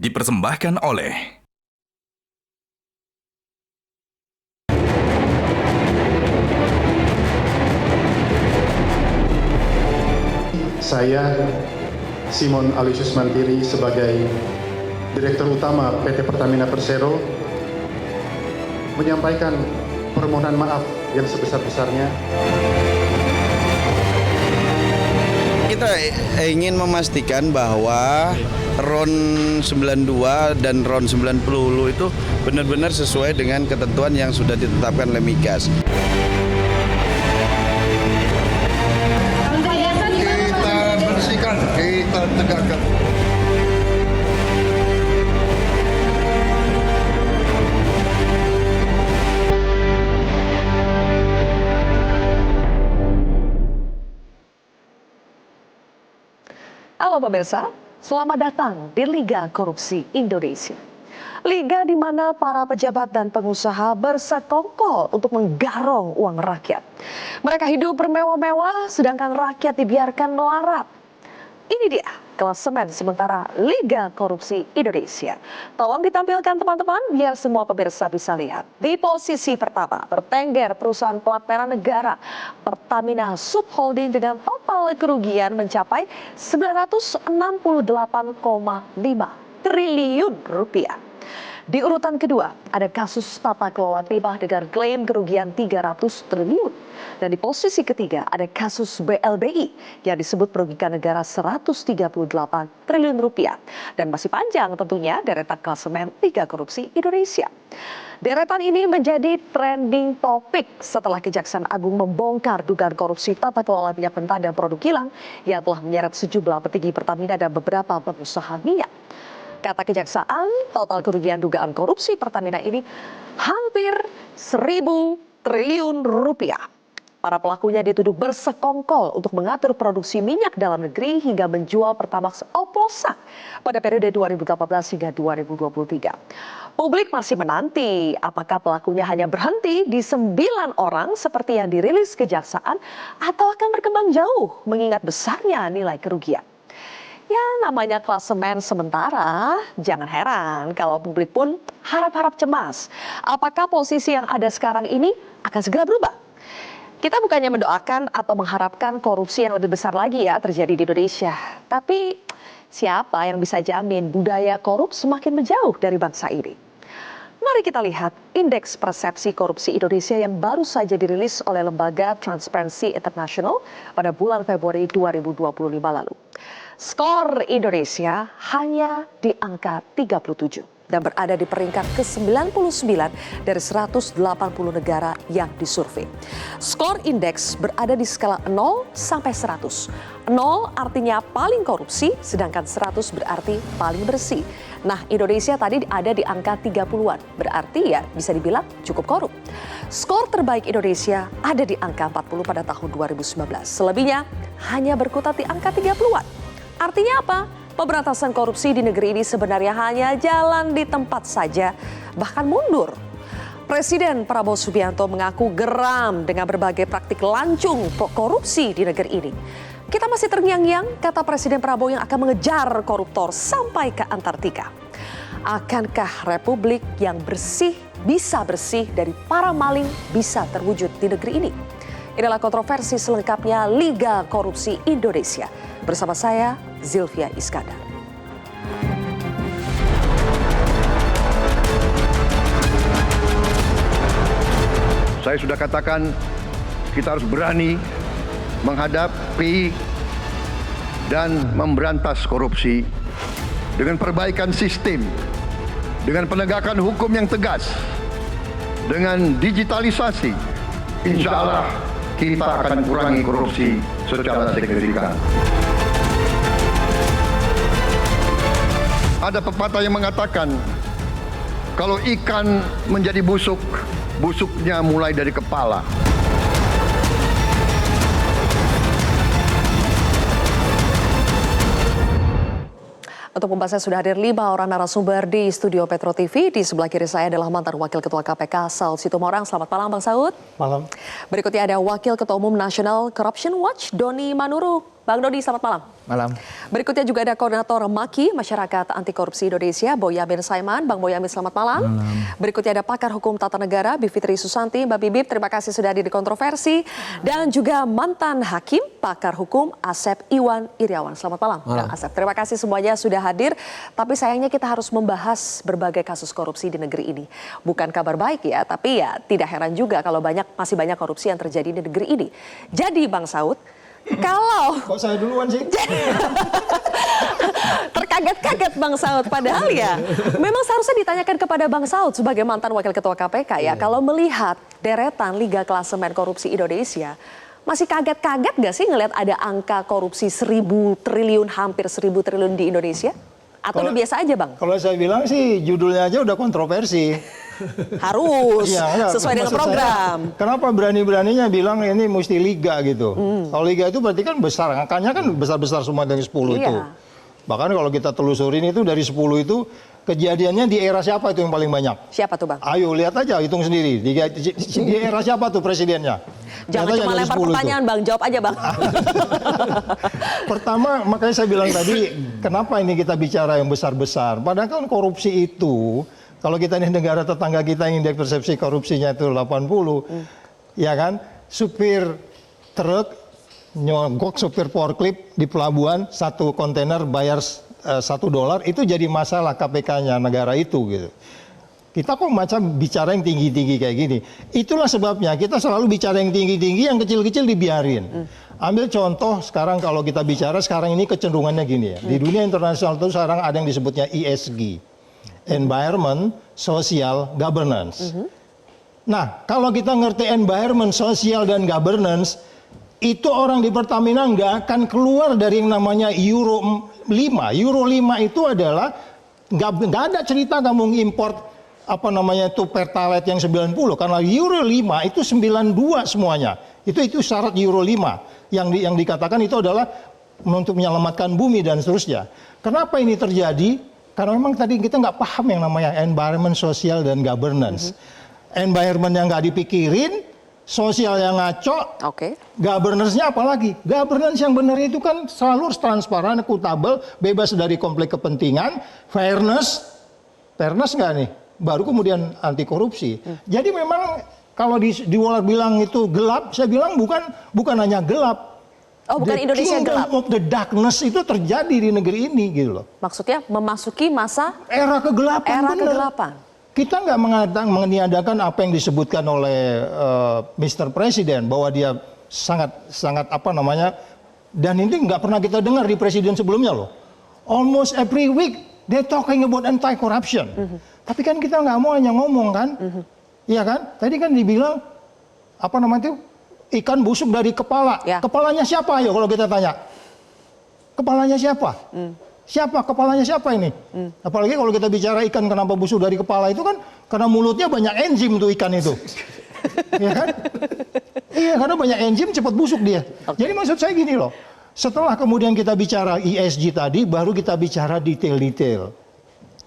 dipersembahkan oleh saya, Simon Aloysius Mantiri, sebagai Direktur Utama PT Pertamina Persero, menyampaikan permohonan maaf yang sebesar-besarnya. Kita ingin memastikan bahwa RON 92 dan RON 90 itu benar-benar sesuai dengan ketentuan yang sudah ditetapkan oleh Migas. Kita bersihkan, kita tegakkan. Halo pemirsa, selamat datang di Liga Korupsi Indonesia. Liga di mana para pejabat dan pengusaha bersekongkol untuk menggarong uang rakyat. Mereka hidup bermewah-mewah, sedangkan rakyat dibiarkan melarat. Ini dia klasemen sementara Liga Korupsi Indonesia. Tolong ditampilkan teman-teman biar semua pemirsa bisa lihat. Di posisi pertama, bertengger perusahaan plat merah negara Pertamina Subholding dengan total kerugian mencapai 968,5 triliun rupiah. Di urutan kedua, ada kasus tata kelola timah dengan klaim kerugian 300 triliun. Dan di posisi ketiga, ada kasus BLBI yang disebut merugikan negara 138 triliun rupiah. Dan masih panjang tentunya deretan klasemen Liga Korupsi Indonesia. Deretan ini menjadi trending topik setelah Kejaksaan Agung membongkar dugaan korupsi tata kelola minyak mentah dan produk kilang yang telah menyeret sejumlah petinggi Pertamina dan beberapa pengusaha minyak. Kata Kejaksaan, total kerugian dugaan korupsi Pertamina ini hampir 1.000 triliun rupiah. Para pelakunya dituduh bersekongkol untuk mengatur produksi minyak dalam negeri hingga menjual Pertamax oplosan pada periode 2018 hingga 2023. Publik masih menanti apakah pelakunya hanya berhenti di 9 orang seperti yang dirilis Kejaksaan atau akan berkembang jauh mengingat besarnya nilai kerugian. Ya, namanya klasemen sementara, jangan heran kalau publik pun harap-harap cemas. Apakah posisi yang ada sekarang ini akan segera berubah? Kita bukannya mendoakan atau mengharapkan korupsi yang lebih besar lagi ya terjadi di Indonesia. Tapi siapa yang bisa jamin budaya korup semakin menjauh dari bangsa ini? Mari kita lihat indeks persepsi korupsi Indonesia yang baru saja dirilis oleh lembaga Transparency International pada bulan Februari 2025 lalu. Skor Indonesia hanya di angka 37 dan berada di peringkat ke-99 dari 180 negara yang disurvei. Skor indeks berada di skala 0 sampai 100. 0 artinya paling korupsi, sedangkan 100 berarti paling bersih. Nah, Indonesia tadi ada di angka 30-an, berarti ya bisa dibilang cukup korup. Skor terbaik Indonesia ada di angka 40 pada tahun 2019. Selebihnya hanya berkutat di angka 30-an. Artinya apa? Pemberantasan korupsi di negeri ini sebenarnya hanya jalan di tempat saja, bahkan mundur. Presiden Prabowo Subianto mengaku geram dengan berbagai praktik lancung korupsi di negeri ini. Kita masih terngiang-ngiang, kata Presiden Prabowo yang akan mengejar koruptor sampai ke Antartika. Akankah Republik yang bersih bisa bersih dari para maling bisa terwujud di negeri ini? Inilah kontroversi selengkapnya Liga Korupsi Indonesia. Bersama saya, Zilvia Iskandar. Saya sudah katakan kita harus berani menghadapi dan memberantas korupsi dengan perbaikan sistem, dengan penegakan hukum yang tegas, dengan digitalisasi. Insya Allah kita akan kurangi korupsi secara signifikan. Ada pepatah yang mengatakan, kalau ikan menjadi busuk, busuknya mulai dari kepala. Untuk membahasnya sudah hadir 5 orang narasumber di studio Petro TV. Di sebelah kiri saya adalah mantan Wakil Ketua KPK Saud Situmorang. Selamat malam Bang Saud. Malam. Berikutnya ada Wakil Ketua Umum National Corruption Watch Doni Manurung. Bang Dodi, selamat malam. Malam. Berikutnya juga ada Koordinator MAKI, Masyarakat Anti Korupsi Indonesia, Boyamin Saiman. Bang Boyamin, selamat malam. Berikutnya ada Pakar Hukum Tata Negara, Bivitri Susanti. Mbak Bibip, terima kasih sudah hadir di Kontroversi. Dan juga mantan Hakim, Pakar Hukum Asep Iwan Iriawan. Selamat malam, Kang Asep. Terima kasih semuanya sudah hadir. Tapi sayangnya kita harus membahas berbagai kasus korupsi di negeri ini. Bukan kabar baik ya, tapi ya tidak heran juga kalau masih banyak korupsi yang terjadi di negeri ini. Jadi Bang Saud, kalau Kok saya duluan sih? terkaget-kaget Bang Saud, padahal ya memang seharusnya ditanyakan kepada Bang Saud sebagai mantan Wakil Ketua KPK ya. Kalau melihat deretan Liga Klasemen Korupsi Indonesia, masih kaget-kaget gak sih ngelihat ada angka korupsi 1.000 triliun, hampir 1.000 triliun di Indonesia? Atau udah biasa aja Bang? Kalau saya bilang sih judulnya aja udah kontroversi. Harus Iya, sesuai dengan maksud program. saya, kenapa berani-beraninya bilang ini mesti liga gitu? Kalau liga itu berarti kan besar, angkanya kan besar-besar semua dari 10 itu. Iya. Bahkan kalau kita telusurin itu dari 10 itu kejadiannya di era siapa itu yang paling banyak? Siapa tuh Bang? Ayo lihat aja, hitung sendiri. Di era siapa tuh presidennya? Jangan Lihat aja cuma dari lempar 10 itu. pertanyaan Bang, jawab aja Bang. Pertama, makanya saya bilang tadi, kenapa ini kita bicara yang besar-besar? Padahal kan korupsi itu, kalau kita ini negara tetangga kita yang indeks persepsi korupsinya itu 80, ya kan? Supir truk nyogok supir forklift di pelabuhan, satu kontainer bayar $1, itu jadi masalah KPK-nya negara itu gitu. Kita kok macam bicara yang tinggi-tinggi kayak gini. Itulah sebabnya kita selalu bicara yang tinggi-tinggi, yang kecil-kecil dibiarin. Ambil contoh sekarang kalau kita bicara sekarang ini kecenderungannya gini ya. Di dunia internasional itu sekarang ada yang disebutnya ESG. Environment, Social, Governance. Nah, kalau kita ngerti environment, social, dan governance, itu orang di Pertamina nggak akan keluar dari yang namanya Euro 5. Euro 5 itu adalah nggak ada cerita kamu import itu Pertalite yang 90, karena Euro 5 itu 92 semuanya. Itu syarat Euro 5 yang dikatakan itu adalah untuk menyelamatkan bumi dan seterusnya. Kenapa ini terjadi? Karena memang tadi kita nggak paham yang namanya environment, social, dan governance. Environment yang nggak dipikirin, sosial yang ngaco, governance-nya apalagi? Governance yang benar itu kan selalu transparan, akuntabel, bebas dari konflik kepentingan, fairness nggak nih? Baru kemudian anti korupsi. Jadi memang kalau bilang itu gelap, saya bilang bukan hanya gelap. Oh, bukan Indonesia yang gelap. Of the darkness itu terjadi di negeri ini gitu loh. Maksudnya memasuki masa era kegelapan. Kegelapan. Kita nggak meniadakan apa yang disebutkan oleh Mr. Presiden bahwa dia sangat dan ini nggak pernah kita dengar di presiden sebelumnya loh. Almost every week they talking about anti-corruption. Tapi kan kita nggak mau hanya ngomong kan, iya kan? Tadi kan dibilang ikan busuk dari kepala. Ya. Kepalanya siapa? Ayo kalau kita tanya. Kepalanya siapa? Kepalanya siapa ini? Apalagi kalau kita bicara ikan kenapa busuk dari kepala itu kan karena mulutnya banyak enzim tuh ikan itu. Iya kan? Iya, karena banyak enzim cepat busuk dia. Jadi maksud saya gini loh. Setelah kemudian kita bicara ESG tadi, baru kita bicara detail-detail.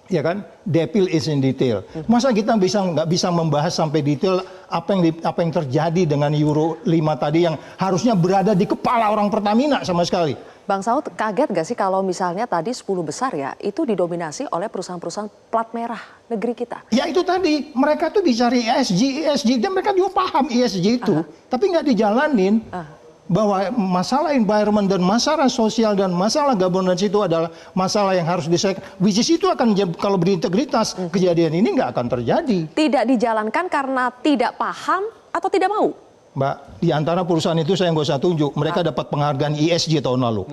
Ya kan? Devil is in detail. Masa kita nggak bisa membahas sampai detail apa yang terjadi dengan Euro 5 tadi yang harusnya berada di kepala orang Pertamina sama sekali. Bang Saud, kaget nggak sih kalau misalnya tadi 10 besar ya, itu didominasi oleh perusahaan-perusahaan plat merah negeri kita? Ya itu tadi, mereka tuh bicara ESG, dan mereka juga paham ESG itu, tapi nggak dijalanin. Bahwa masalah environment dan masalah sosial dan masalah governance itu adalah masalah yang harus diselesaikan. Which is itu akan, kalau berintegritas, kejadian ini nggak akan terjadi. Tidak dijalankan karena tidak paham atau tidak mau? Mbak, di antara perusahaan itu saya nggak usah tunjuk, mereka dapat penghargaan ESG tahun lalu.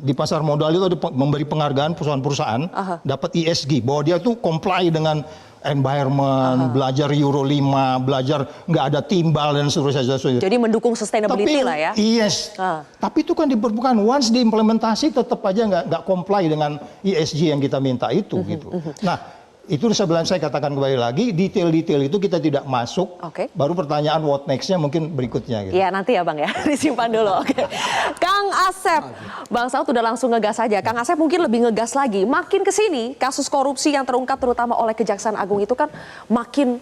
Di pasar modal itu ada memberi penghargaan perusahaan-perusahaan dapat ESG, bahwa dia tuh comply dengan environment, belajar Euro 5, belajar nggak ada timbal dan seterusnya. Jadi mendukung sustainability lah ya? Yes. Tapi itu kan diperbukan, once diimplementasi tetap aja nggak comply dengan ESG yang kita minta itu gitu. Nah, itu sebelum saya katakan kembali lagi, detail-detail itu kita tidak masuk. Baru pertanyaan what next-nya mungkin berikutnya. Gitu. Ya nanti ya Bang ya, disimpan dulu. Kang Asep, Bang Saud udah langsung ngegas aja. Kang Asep mungkin lebih ngegas lagi. Makin kesini kasus korupsi yang terungkap terutama oleh Kejaksaan Agung itu kan makin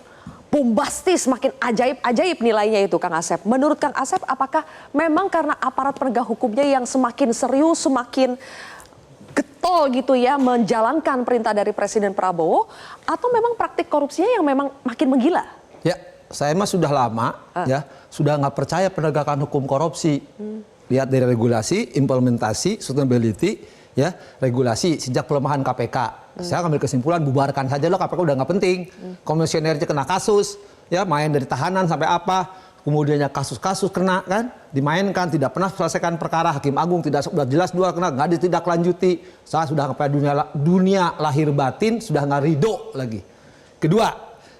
bombastis, makin ajaib-ajaib nilainya itu Kang Asep. Menurut Kang Asep, apakah memang karena aparat penegak hukumnya yang semakin serius, semakin getol gitu ya menjalankan perintah dari Presiden Prabowo, atau memang praktik korupsinya yang memang makin menggila? Ya, saya mah sudah lama ya, sudah nggak percaya penegakan hukum korupsi. Lihat dari regulasi, implementasi, sustainability, ya regulasi sejak pelemahan KPK. Saya ngambil kesimpulan bubarkan saja loh, KPK udah nggak penting. Komisionernya kena kasus, ya main dari tahanan sampai apa. Kemudiannya kasus-kasus kena kan, dimainkan, tidak pernah selesaikan perkara, Hakim Agung tidak sudah jelas dua kena, nggak ditindaklanjuti. Saya sudah sampai dunia lahir batin sudah nggak ridho lagi. Kedua,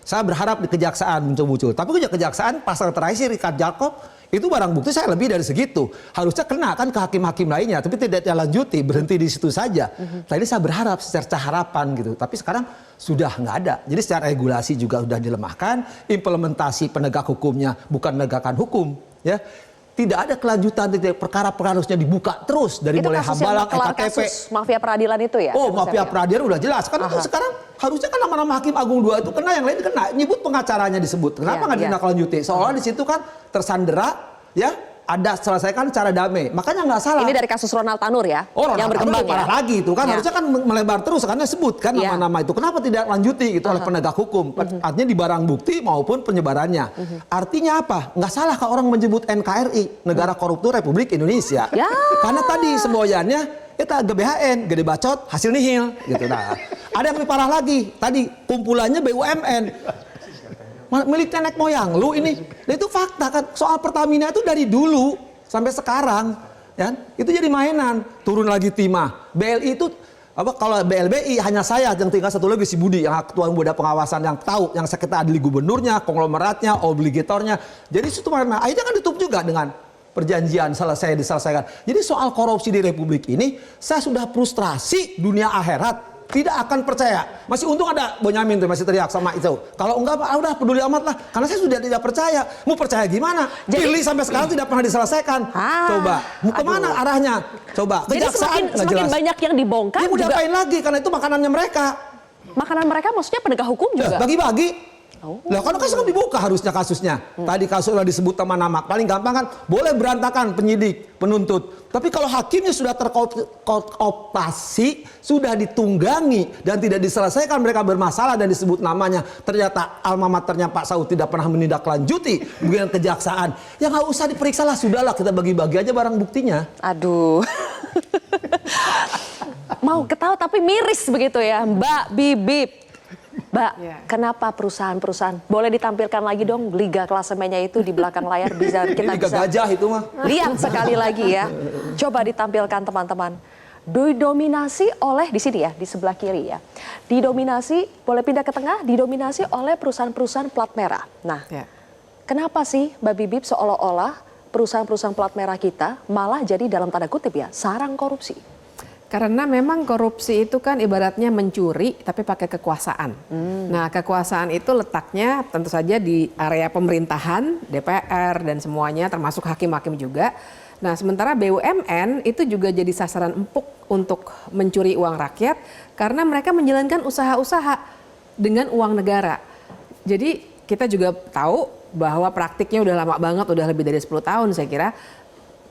saya berharap di kejaksaan muncul-muncul. Tapi kejaksaan pasal terakhir Richard Jacob itu barang bukti saya lebih dari segitu. Harusnya kena kan ke hakim-hakim lainnya, tapi tidak dilanjuti, berhenti di situ saja. Nah ini saya berharap secerca harapan gitu. Tapi sekarang sudah nggak ada. Jadi secara regulasi juga sudah dilemahkan, implementasi penegak hukumnya bukan penegakan hukum, ya. Tidak ada kelanjutan, tidak perkara-perkara harusnya dibuka terus dari Itu mulai kasus yang Hambalang, kelar EKTP. kasus mafia peradilan itu ya? Oh, Kang Asep, mafia ya? peradilan udah jelas. Kan sekarang harusnya kan nama-nama Hakim Agung 2 itu kena, yang lain kena. Nyebut pengacaranya disebut. Kenapa nggak ditindaklanjuti? Seolah di situ kan tersandera, ya ada selesaikan secara damai. Makanya nggak salah. Ini dari kasus Ronald Tanur ya? Oh, yang berkembang parah ya? lagi itu kan Ya. harusnya kan melebar terus karena sebut kan Ya. nama-nama itu. Kenapa tidak lanjuti gitu oleh penegak hukum? Artinya di barang bukti maupun penyebarannya. Artinya apa? Nggak salah kalau orang menyebut NKRI, negara koruptor Republik Indonesia. Ya. Karena tadi semboyannya kita GBHN, gede bacot, hasil nihil gitu. Nah, ada yang lebih parah lagi. Tadi kumpulannya BUMN. Milik nenek moyang lu ini. Nah, itu fakta kan. Soal Pertamina itu dari dulu sampai sekarang, ya. Itu jadi mainan. Turun lagi timah. BLI itu apa, kalau BLBI hanya saya yang tinggal satu lagi si Budi yang ketua muda pengawasan yang tahu, yang kita adili gubernurnya, konglomeratnya, obligatornya. Jadi itu mana? Akhirnya kan ditutup juga dengan perjanjian selesai diselesaikan. Jadi soal korupsi di Republik ini saya sudah frustrasi dunia akhirat. Tidak akan percaya. Masih untung ada Bonyamin tuh masih teriak sama itu. Kalau enggak Pak, udah peduli amat lah. Karena saya sudah tidak percaya. Mau percaya gimana? Pilih sampai sekarang tidak pernah diselesaikan. Coba, mau kemana arahnya? Coba. Jadi Kejaksaan nggak semakin jelas. banyak yang dibongkar Dia mau juga. diapain lagi? Karena itu makanannya mereka. Makanan mereka maksudnya penegak hukum juga? Bagi-bagi. Lah kan kasus kan dibuka harusnya kasusnya. Tadi kasus sudah disebut nama-nama. Paling gampang kan boleh berantakan penyidik, penuntut. Tapi kalau hakimnya sudah terkooptasi, sudah ditunggangi dan tidak diselesaikan, mereka bermasalah dan disebut namanya. Ternyata alma maternya Pak Saud tidak pernah menindaklanjuti bukan kejaksaan. Ya nggak usah diperiksa lah, sudahlah kita bagi-bagi aja barang buktinya. Aduh. Mau ketawa tapi miris begitu ya, Mbak Bibip. Mbak, kenapa perusahaan-perusahaan boleh ditampilkan lagi dong liga klasemennya itu di belakang layar bisa kita Ini liga bisa gajah itu mah. lihat sekali lagi ya. Coba ditampilkan teman-teman. Didominasi oleh di sini ya, di sebelah kiri ya. Didominasi, boleh pindah ke tengah, didominasi oleh perusahaan-perusahaan plat merah. Nah, kenapa sih Mbak Bibip seolah-olah perusahaan-perusahaan plat merah kita malah jadi dalam tanda kutip ya sarang korupsi? Karena memang korupsi itu kan ibaratnya mencuri tapi pakai kekuasaan. Nah, kekuasaan itu letaknya tentu saja di area pemerintahan, DPR dan semuanya termasuk hakim-hakim juga. Nah, sementara BUMN itu juga jadi sasaran empuk untuk mencuri uang rakyat karena mereka menjalankan usaha-usaha dengan uang negara. Jadi kita juga tahu bahwa praktiknya udah lama banget, udah lebih dari 10 tahun saya kira.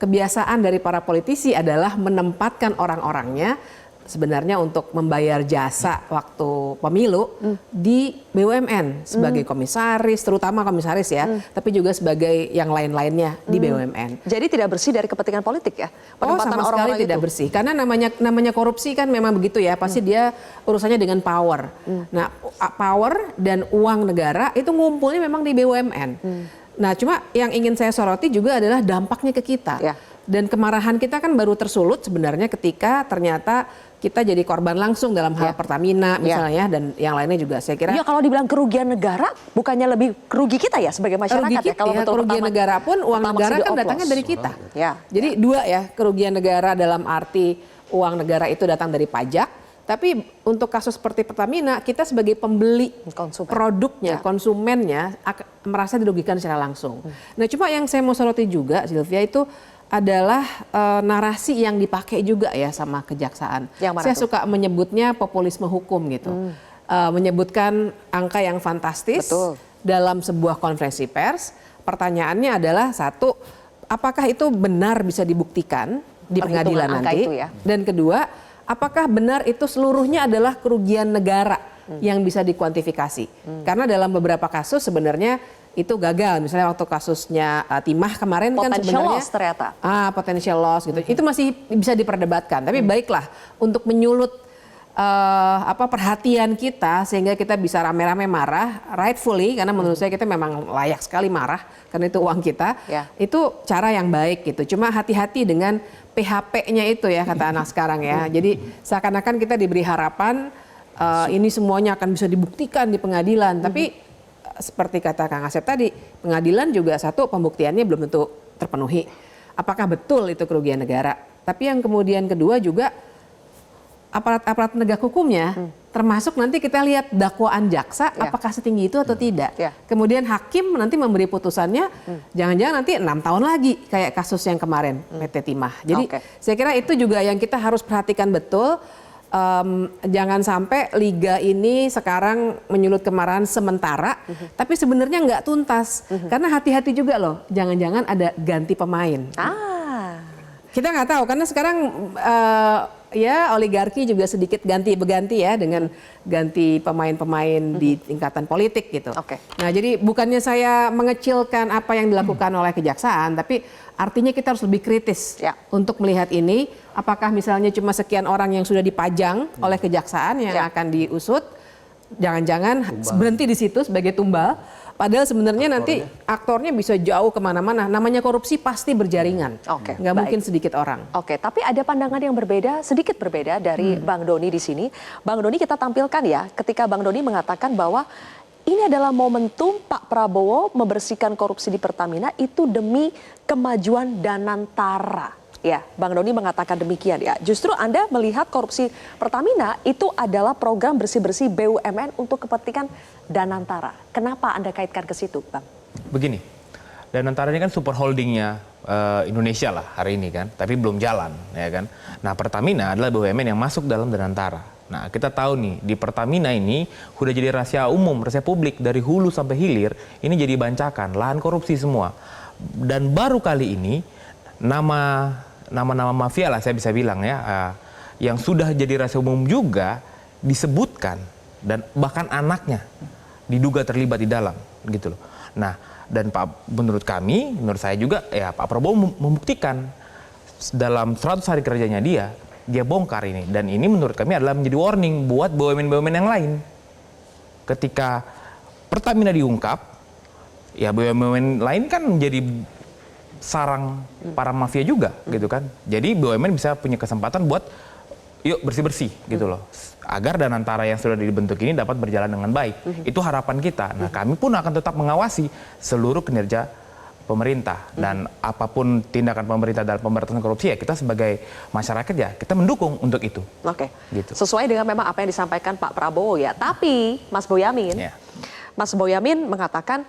Kebiasaan dari para politisi adalah menempatkan orang-orangnya sebenarnya untuk membayar jasa waktu pemilu di BUMN sebagai komisaris, terutama komisaris ya, tapi juga sebagai yang lain-lainnya di BUMN. Jadi tidak bersih dari kepentingan politik ya? Oh, sama sekali tidak bersih. Karena namanya korupsi kan memang begitu ya, pasti dia urusannya dengan power. Nah, power dan uang negara itu ngumpulnya memang di BUMN. Nah, cuma yang ingin saya soroti juga adalah dampaknya ke kita. Ya. Dan kemarahan kita kan baru tersulut sebenarnya ketika ternyata kita jadi korban langsung dalam hal Pertamina misalnya dan yang lainnya juga saya kira. Ya kalau dibilang kerugian negara, bukannya lebih kerugi kita ya sebagai masyarakat ya? Kalau betul kerugian negara pun uang negara kan datangnya dari kita. Ya. Jadi dua ya, kerugian negara dalam arti uang negara itu datang dari pajak. Tapi untuk kasus seperti Pertamina, kita sebagai pembeli produknya, konsumennya merasa dirugikan secara langsung. Nah, cuma yang saya mau soroti juga, Sylvia, itu adalah narasi yang dipakai juga ya sama kejaksaan. Saya suka menyebutnya populisme hukum gitu. Menyebutkan angka yang fantastis, dalam sebuah konferensi pers, pertanyaannya adalah satu, apakah itu benar bisa dibuktikan di pengadilan Perhitungan angka nanti? itu ya. Dan kedua, apakah benar itu seluruhnya adalah kerugian negara yang bisa dikuantifikasi? Karena dalam beberapa kasus sebenarnya itu gagal. Misalnya waktu kasusnya Timah kemarin kan Potential sebenarnya loss ternyata. potential loss gitu. Itu masih bisa diperdebatkan. Tapi baiklah untuk menyulut perhatian kita sehingga kita bisa rame-rame marah, rightfully, karena menurut saya kita memang layak sekali marah karena itu uang kita. Ya. Itu cara yang baik gitu. Cuma hati-hati dengan PHP-nya itu ya, kata anak sekarang ya. Jadi seakan-akan kita diberi harapan ini semuanya akan bisa dibuktikan di pengadilan. Tapi seperti kata Kang Asep tadi, pengadilan juga satu, pembuktiannya belum tentu terpenuhi. Apakah betul itu kerugian negara? Tapi yang kemudian kedua juga aparat-aparat penegak hukumnya, termasuk nanti kita lihat dakwaan jaksa, apakah setinggi itu atau tidak. Kemudian hakim nanti memberi putusannya, jangan-jangan nanti 6 tahun lagi kayak kasus yang kemarin PT Timah. Jadi saya kira itu juga yang kita harus perhatikan betul. Jangan sampai liga ini sekarang menyulut kemarahan sementara, tapi sebenarnya nggak tuntas. Karena hati-hati juga loh, jangan-jangan ada ganti pemain. Kita nggak tahu karena sekarang ya oligarki juga sedikit ganti-beganti ya dengan ganti pemain-pemain di tingkatan politik gitu. Nah jadi bukannya saya mengecilkan apa yang dilakukan oleh kejaksaan, tapi artinya kita harus lebih kritis untuk melihat ini. Apakah misalnya cuma sekian orang yang sudah dipajang oleh kejaksaan yang akan diusut, jangan-jangan berhenti di situ sebagai tumbal. Padahal sebenarnya nanti aktornya bisa jauh kemana-mana. Namanya korupsi pasti berjaringan. Nggak mungkin sedikit orang. Tapi ada pandangan yang berbeda, sedikit berbeda dari Bang Doni di sini. Bang Doni kita tampilkan ya, ketika Bang Doni mengatakan bahwa ini adalah momentum Pak Prabowo membersihkan korupsi di Pertamina itu demi kemajuan Danantara. Ya, Bang Doni mengatakan demikian ya. Justru Anda melihat korupsi Pertamina itu adalah program bersih-bersih BUMN untuk kepentingan Danantara. Kenapa Anda kaitkan ke situ, Bang? Begini, Danantara ini kan super holdingnya Indonesia lah hari ini kan, tapi belum jalan ya kan. Nah Pertamina adalah BUMN yang masuk dalam Danantara. Nah kita tahu nih di Pertamina ini udah jadi rahasia umum, rahasia publik dari hulu sampai hilir, ini jadi bancakan, lahan korupsi semua. Dan baru kali ini nama-nama mafia lah saya bisa bilang ya, yang sudah jadi rahasia umum juga disebutkan dan bahkan anaknya diduga terlibat di dalam gitu loh. Nah dan menurut kami, menurut saya juga ya Pak Prabowo membuktikan dalam 100 hari kerjanya dia bongkar ini. Dan ini menurut kami adalah menjadi warning buat BUMN-BUMN yang lain. Ketika Pertamina diungkap, ya BUMN lain kan menjadi sarang para mafia juga gitu kan. Jadi BUMN bisa punya kesempatan buat yuk bersih-bersih gitu loh. Agar Danantara yang sudah dibentuk ini dapat berjalan dengan baik. Itu harapan kita. Nah kami pun akan tetap mengawasi seluruh kinerja pemerintah. Dan apapun tindakan pemerintah dalam pemberantasan korupsi ya kita sebagai masyarakat ya kita mendukung untuk itu. Gitu. Sesuai dengan memang apa yang disampaikan Pak Prabowo ya. Tapi Mas Boyamin, Mas Boyamin mengatakan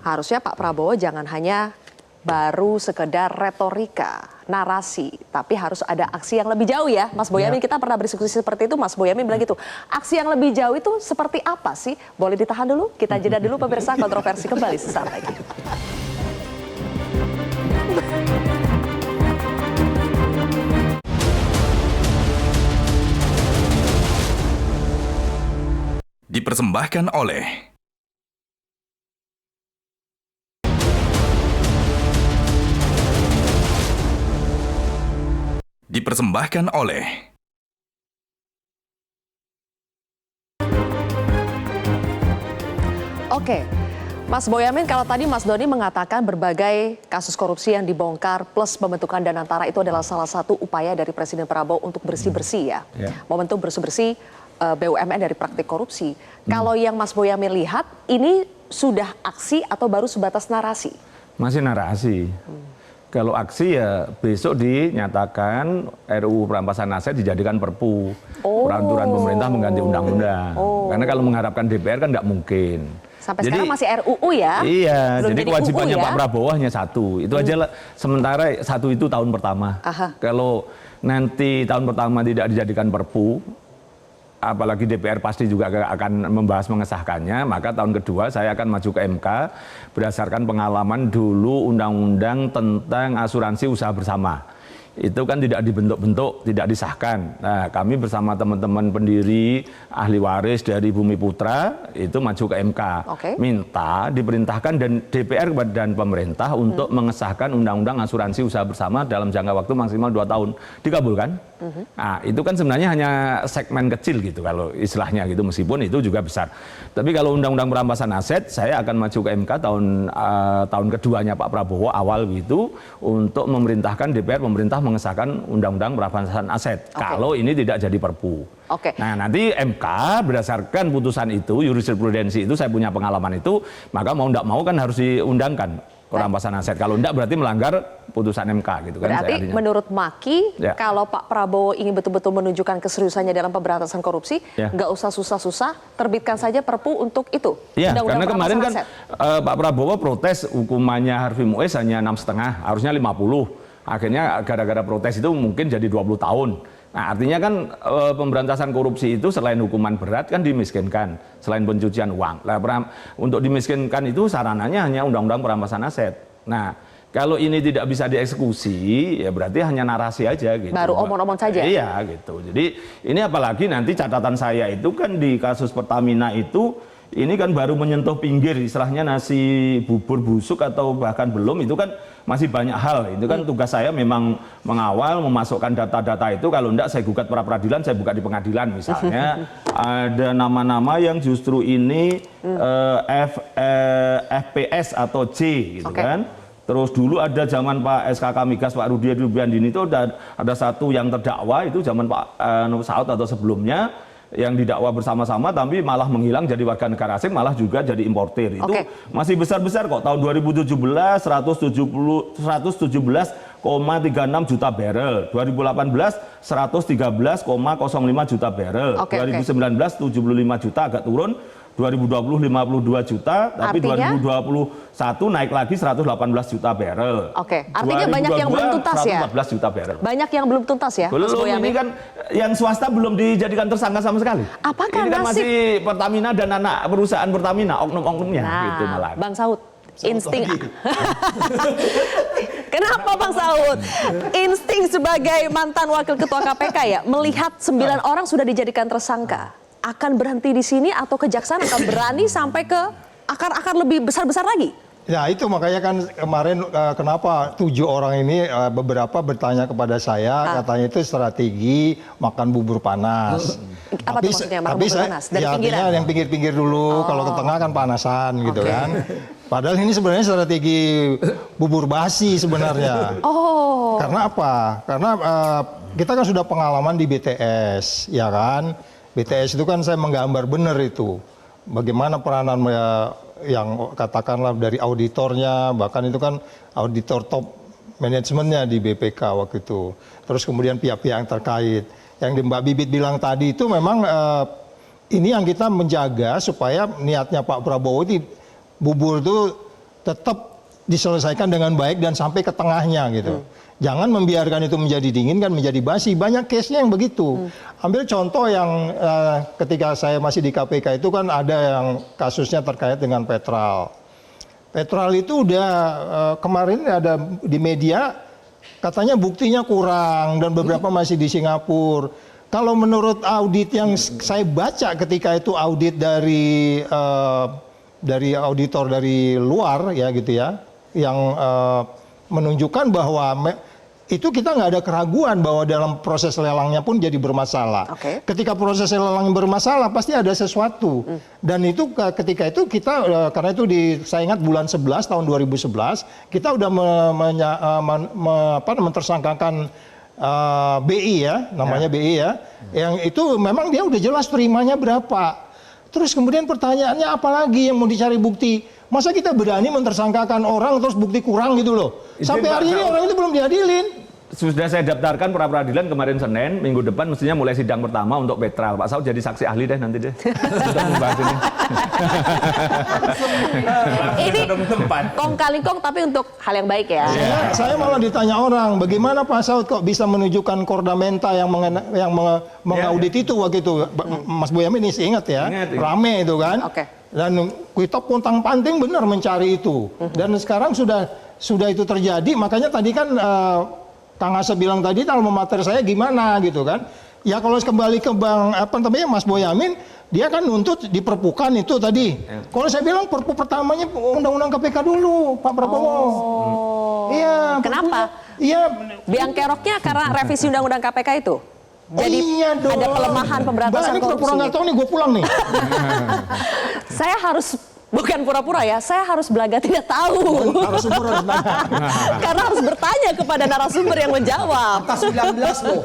harusnya Pak Prabowo jangan hanya baru sekedar retorika, narasi, tapi harus ada aksi yang lebih jauh ya. Mas Boyamin, kita pernah berdiskusi seperti itu, Mas Boyamin bilang gitu. Aksi yang lebih jauh itu seperti apa sih? Boleh ditahan dulu? Kita jeda dulu pemirsa, kontroversi kembali sesaat lagi. Dipersembahkan oleh Oke, Mas Boyamin, kalau tadi Mas Doni mengatakan berbagai kasus korupsi yang dibongkar plus pembentukan Danantara itu adalah salah satu upaya dari Presiden Prabowo untuk bersih-bersih ya. Momentum bersih-bersih BUMN dari praktik korupsi. Kalau yang Mas Boyamin lihat, ini sudah aksi atau baru sebatas narasi? Masih narasi. Kalau aksi ya besok dinyatakan RUU perampasan aset dijadikan perpu. Peraturan pemerintah mengganti undang-undang. Karena kalau mengharapkan DPR kan nggak mungkin. Sampai sekarang masih RUU ya? Iya, belum jadi kewajibannya UU ya? Pak Prabowo hanya satu. Itu aja lah, sementara satu itu tahun pertama. Kalau nanti tahun pertama tidak dijadikan perpu, apalagi DPR pasti juga akan membahas mengesahkannya, maka tahun kedua saya akan maju ke MK berdasarkan pengalaman dulu undang-undang tentang asuransi usaha bersama. Itu kan tidak dibentuk-bentuk, tidak disahkan. Nah, kami bersama teman-teman pendiri ahli waris dari Bumi Putra itu maju ke MK. Minta diperintahkan dan DPR dan pemerintah untuk mengesahkan undang-undang asuransi usaha bersama dalam jangka waktu maksimal 2 tahun. Dikabulkan. Nah, itu kan sebenarnya hanya segmen kecil gitu kalau istilahnya gitu, meskipun itu juga besar. Tapi kalau undang-undang perampasan aset, saya akan maju ke MK tahun keduanya Pak Prabowo awal gitu untuk memerintahkan DPR, pemerintah mengesahkan undang-undang perampasan aset. Kalau ini tidak jadi perpu. Nah, nanti MK berdasarkan putusan itu, jurisprudensi itu, saya punya pengalaman itu, maka mau tidak mau kan harus diundangkan perampasan aset. Kalau tidak berarti melanggar putusan MK gitu kan. Berarti menurut Maki, kalau Pak Prabowo ingin betul-betul menunjukkan keseriusannya dalam pemberantasan korupsi, nggak usah susah-susah, terbitkan saja perpu untuk itu. Iya, karena kemarin kan Pak Prabowo protes hukumannya Harvey Muiz hanya 6,5, harusnya 50. Akhirnya gara-gara protes itu mungkin jadi 20 tahun. Nah, artinya kan pemberantasan korupsi itu selain hukuman berat kan dimiskinkan, selain pencucian uang. Nah, untuk dimiskinkan itu sarananya hanya undang-undang perampasan aset. Nah, kalau ini tidak bisa dieksekusi, ya berarti hanya narasi aja gitu. Baru omong-omong saja. Iya gitu. Jadi ini apalagi nanti catatan saya itu kan di kasus Pertamina itu, ini kan baru menyentuh pinggir, istilahnya nasi bubur busuk atau bahkan belum, itu kan masih banyak hal. Itu kan tugas saya memang mengawal, memasukkan data-data itu. Kalau enggak saya gugat pra peradilan, saya buka di pengadilan misalnya. Ada nama-nama yang justru ini FPS atau C gitu kan. Terus dulu ada zaman Pak SKK Migas, Pak Rudi Rubiandini itu ada satu yang terdakwa itu zaman Pak Nur Saud atau sebelumnya, yang didakwa bersama-sama tapi malah menghilang jadi warga negara asing, malah juga jadi importir. Itu masih besar-besar kok. Tahun 2017 117,36 juta barrel, 2018 113,05 juta barrel, 2019 75 juta, agak turun, 2020 52 juta, tapi artinya, 2021 naik lagi 118 juta barrel. Artinya banyak yang belum tuntas ya? 114 juta barel. Banyak yang belum tuntas ya? Belum, ini kan yang swasta belum dijadikan tersangka sama sekali. Apakah ini kan masih Pertamina dan anak perusahaan Pertamina, oknum-oknumnya gitu malah. Bang Saud, insting. Kenapa Bang Saud? Insting sebagai mantan wakil ketua KPK ya, melihat 9 orang sudah dijadikan tersangka. Akan berhenti di sini atau kejaksaan akan berani sampai ke akar-akar lebih besar-besar lagi? Ya itu makanya kan kemarin kenapa 7 orang ini beberapa bertanya kepada saya, katanya itu strategi makan bubur panas. Apa tuh maksudnya makan bubur panas? Dari pinggiran? Yang pinggir-pinggir dulu, kalau ke tengah kan panasan gitu kan. Padahal ini sebenarnya strategi bubur basi sebenarnya. Karena apa? Karena kita kan sudah pengalaman di BTS, ya kan? BTS itu kan saya menggambar benar itu. Bagaimana peranan yang katakanlah dari auditornya, bahkan itu kan auditor top manajemennya di BPK waktu itu. Terus kemudian pihak-pihak yang terkait. Yang Mbak Bibit bilang tadi itu memang ini yang kita menjaga supaya niatnya Pak Prabowo itu bubur itu tetap diselesaikan dengan baik dan sampai ke tengahnya gitu. Jangan membiarkan itu menjadi dingin kan menjadi basi. Banyak case-nya yang begitu. Ambil contoh yang ketika saya masih di KPK itu kan ada yang kasusnya terkait dengan Petral. Petral itu udah kemarin ada di media katanya buktinya kurang dan beberapa masih di Singapura. Kalau menurut audit yang saya baca ketika itu audit dari auditor dari luar ya gitu ya, yang menunjukkan bahwa itu kita nggak ada keraguan bahwa dalam proses lelangnya pun jadi bermasalah. Ketika proses lelang bermasalah pasti ada sesuatu. Dan itu ketika itu kita karena itu saya ingat bulan 11 tahun 2011 kita udah mentersangkakan BI ya, namanya BI ya. Yang itu memang dia udah jelas terimanya berapa. Terus kemudian pertanyaannya apalagi yang mau dicari bukti? Masa kita berani mentersangkakan orang terus bukti kurang gitu loh. Sampai hari ini orang itu belum diadilin. sudah saya daftarkan pra peradilan kemarin Senin, minggu depan mestinya mulai sidang pertama untuk Petrel. Pak Saud jadi saksi ahli deh nanti deh. Sudah membahas ini. Ini kong kali kong tapi untuk hal yang baik ya. Saya malah ditanya orang, bagaimana Pak Saud kok bisa menunjukkan Kordamenta yang mengaudit itu waktu itu. Mas Boyamin ini ingat ya, rame itu kan. Oke. Dan kita pontang-panting benar mencari itu. Dan sekarang sudah itu terjadi, makanya tadi kan Kang Asep bilang tadi alma mater saya gimana gitu kan. Ya kalau kembali ke Mas Boyamin, dia kan nuntut di perpukan itu tadi. Kalau saya bilang perpu pertamanya undang-undang KPK dulu, Pak Prabowo. Iya. Kenapa? Iya. Biang keroknya karena revisi undang-undang KPK itu. Jadi iya dong. ada pelemahan pemberantasan ini pura-pura nggak tahu nih, gue pulang nih. Saya harus bukan pura-pura ya, saya harus belaga tidak tahu. Narasumber harus nanya. Karena harus bertanya kepada narasumber yang menjawab. Atas 19 loh.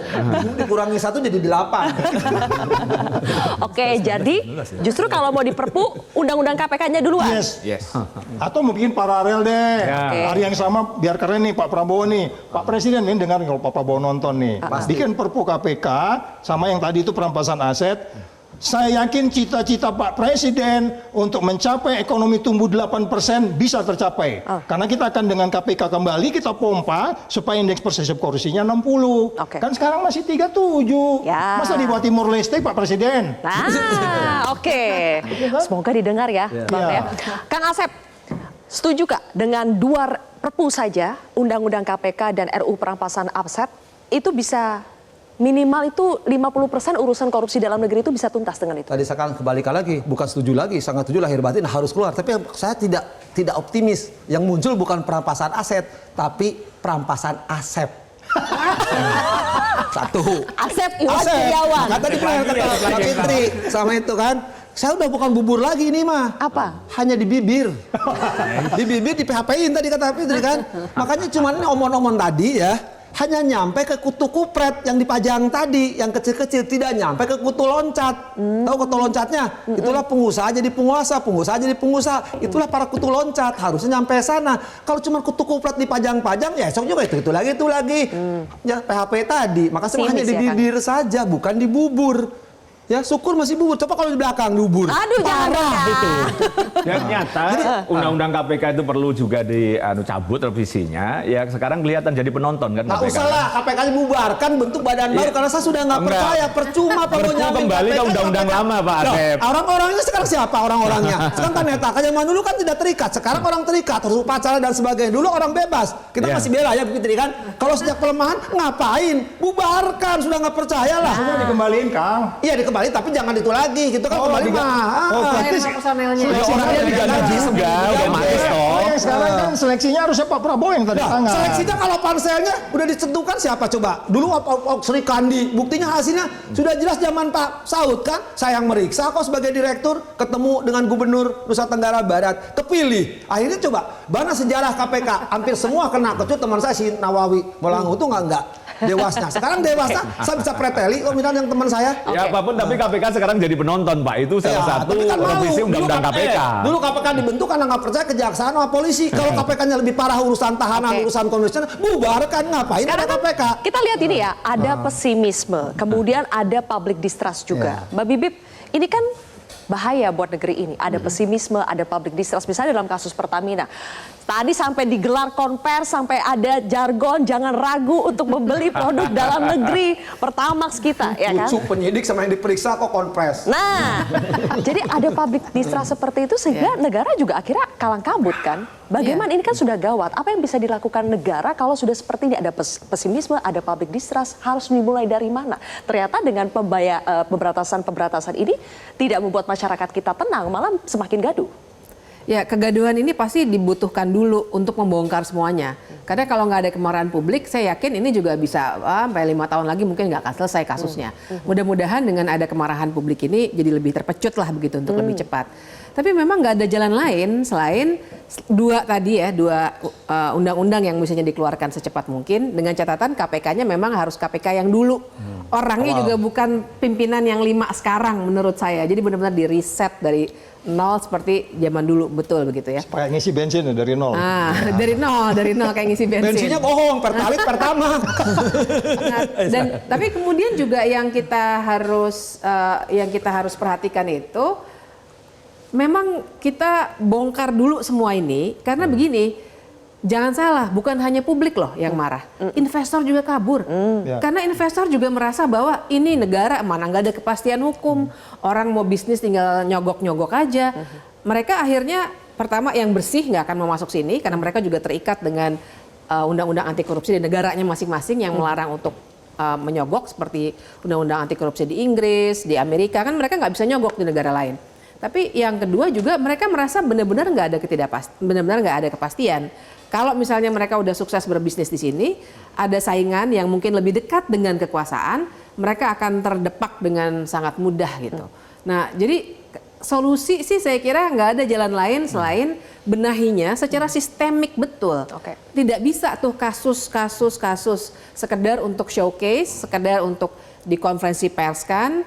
Dikurangi 1 jadi 8. Oke, jadi justru kalau mau diperpu, undang-undang KPK-nya duluan. Yes. Atau mungkin paralel deh. Hari yang sama biar keren nih Pak Prabowo nih. Pak Presiden ini dengar kalau Pak Prabowo nonton nih. Bikin perpu KPK sama yang tadi itu perampasan aset. Saya yakin cita-cita Pak Presiden untuk mencapai ekonomi tumbuh 8% bisa tercapai. Karena kita akan dengan KPK kembali, kita pompa supaya indeks persepsi korupsinya 60. Kan sekarang masih 37. Ya. Masa di Jawa Timur Leste Pak Presiden? Nah, oke. Semoga didengar ya, Bang ya. Kang Asep, setuju Kak dengan 2 perpu saja, Undang-Undang KPK dan RUU Perampasan Aset, itu bisa minimal itu 50% urusan korupsi dalam negeri itu bisa tuntas dengan itu. Tadi saya akan kembalikan lagi, bukan setuju lagi, sangat setuju lahir batin harus keluar. Tapi saya tidak optimis. Yang muncul bukan perampasan aset, tapi perampasan asep. Satu. Asep Iwan Setiawan. Kata di kata Fitri sama itu kan. Saya udah bukan bubur lagi ini mah. Apa? Hanya di bibir. Di bibir di PHP-in tadi kata Fitri kan. Makanya cuman omong-omong tadi ya. Hanya nyampe ke kutu kupret yang dipajang tadi, yang kecil-kecil, tidak nyampe ke kutu loncat. Tahu kutu loncatnya? Itulah pengusaha jadi penguasa, pengusaha jadi pengusaha. Itulah para kutu loncat, harusnya nyampe sana. Kalau cuma kutu kupret dipajang-pajang, ya esok juga itu lagi. Ya PHP tadi, maka semua hanya di bibir saja, bukan di bubur. Ya syukur masih bubur, coba kalau di belakang bubur. Aduh, jangan itu. Ya nyata undang-undang KPK itu perlu juga dicabut revisinya. Ya sekarang kelihatan jadi penonton kan. Nggak usah lah, KPK dibubarkan bentuk badan baru karena saya sudah nggak percaya. Percuma perlu nyamin kembali ke undang-undang lama Pak Asep. Orang-orangnya sekarang siapa orang-orangnya? Sekarang ternyata kan zaman dulu kan tidak terikat, sekarang orang terikat, harus upacara dan sebagainya. Dulu orang bebas, kita masih bela ya Fitri kan. Kalau sejak pelemahan ngapain? Bubarkan, sudah nggak percaya lah. Sudah dikembaliin Kang. Iya dikembali, tapi jangan itu lagi gitu kan kembali mah. Personelnya. Orangnya diganti juga, otomatis toh. Sekarang kan seleksinya harusnya Pak Prabowo yang tanda tangan. Seleksinya kalau panselnya udah ditentukan siapa coba? Dulu Sri Kandi, buktinya hasilnya sudah jelas zaman Pak Saud kan. Saya yang meriksa kok sebagai direktur, ketemu dengan Gubernur Nusa Tenggara Barat, kepilih. Akhirnya coba, mana sejarah KPK? Hampir semua kena, kecuali teman saya si Nawawi Molangu itu enggak. Dewasnya. Sekarang dewasa, saya bisa preteli, yang teman saya. Ya apapun, tapi KPK sekarang jadi penonton, Pak. Itu salah satu revisi undang-undang KPK. Dulu KPK dibentuk karena nggak percaya kejaksaan sama polisi. Kalau KPK-nya lebih parah urusan tahanan, urusan komisioner, bubarkan, ngapain ada KPK? Kita lihat ini ya, ada pesimisme, kemudian ada public distrust juga. Mbak Bibip, ini kan bahaya buat negeri ini. Ada pesimisme, ada public distrust. Misalnya dalam kasus Pertamina. Tadi sampai digelar konvers, sampai ada jargon, jangan ragu untuk membeli produk dalam negeri. Pertamax kita, ya kan? Lucu penyidik sama yang diperiksa kok konvers. Nah, jadi ada public distrust seperti itu sehingga negara juga akhirnya kalang kabut kan? Bagaimana ini kan sudah gawat. Apa yang bisa dilakukan negara kalau sudah seperti ini ada pesimisme, ada public distrust, harus dimulai dari mana? Ternyata dengan pemberantasan ini tidak membuat masyarakat kita tenang, malah semakin gaduh. Ya, kegaduhan ini pasti dibutuhkan dulu untuk membongkar semuanya. Karena kalau nggak ada kemarahan publik, saya yakin ini juga bisa sampai 5 tahun lagi mungkin nggak akan selesai kasusnya. Mudah-mudahan dengan ada kemarahan publik ini jadi lebih terpecut lah begitu untuk lebih cepat. Tapi memang nggak ada jalan lain selain dua undang-undang yang mestinya dikeluarkan secepat mungkin, dengan catatan KPK-nya memang harus KPK yang dulu. Orangnya juga bukan pimpinan yang 5 sekarang menurut saya. Jadi benar-benar di reset dari nol seperti zaman dulu, betul begitu ya. Kayak ngisi bensin ya, dari nol. Dari nol kayak ngisi bensin. Bensinnya bohong, pertalit pertama. Tapi kemudian juga yang kita harus perhatikan itu, memang kita bongkar dulu semua ini karena begini, jangan salah, bukan hanya publik loh yang marah, investor juga kabur. Karena investor juga merasa bahwa ini negara mana nggak ada kepastian hukum, orang mau bisnis tinggal nyogok-nyogok aja. Mereka akhirnya pertama yang bersih nggak akan mau masuk sini karena mereka juga terikat dengan undang-undang anti korupsi di negaranya masing-masing yang melarang untuk menyogok, seperti undang-undang anti korupsi di Inggris, di Amerika, kan mereka nggak bisa nyogok di negara lain. Tapi yang kedua juga mereka merasa benar-benar nggak ada kepastian. Kalau misalnya mereka udah sukses berbisnis di sini, ada saingan yang mungkin lebih dekat dengan kekuasaan, mereka akan terdepak dengan sangat mudah gitu. Nah, jadi solusi sih saya kira nggak ada jalan lain selain benahinya secara sistemik betul. Tidak bisa tuh kasus sekedar untuk showcase, sekedar untuk dikonferensi perskan,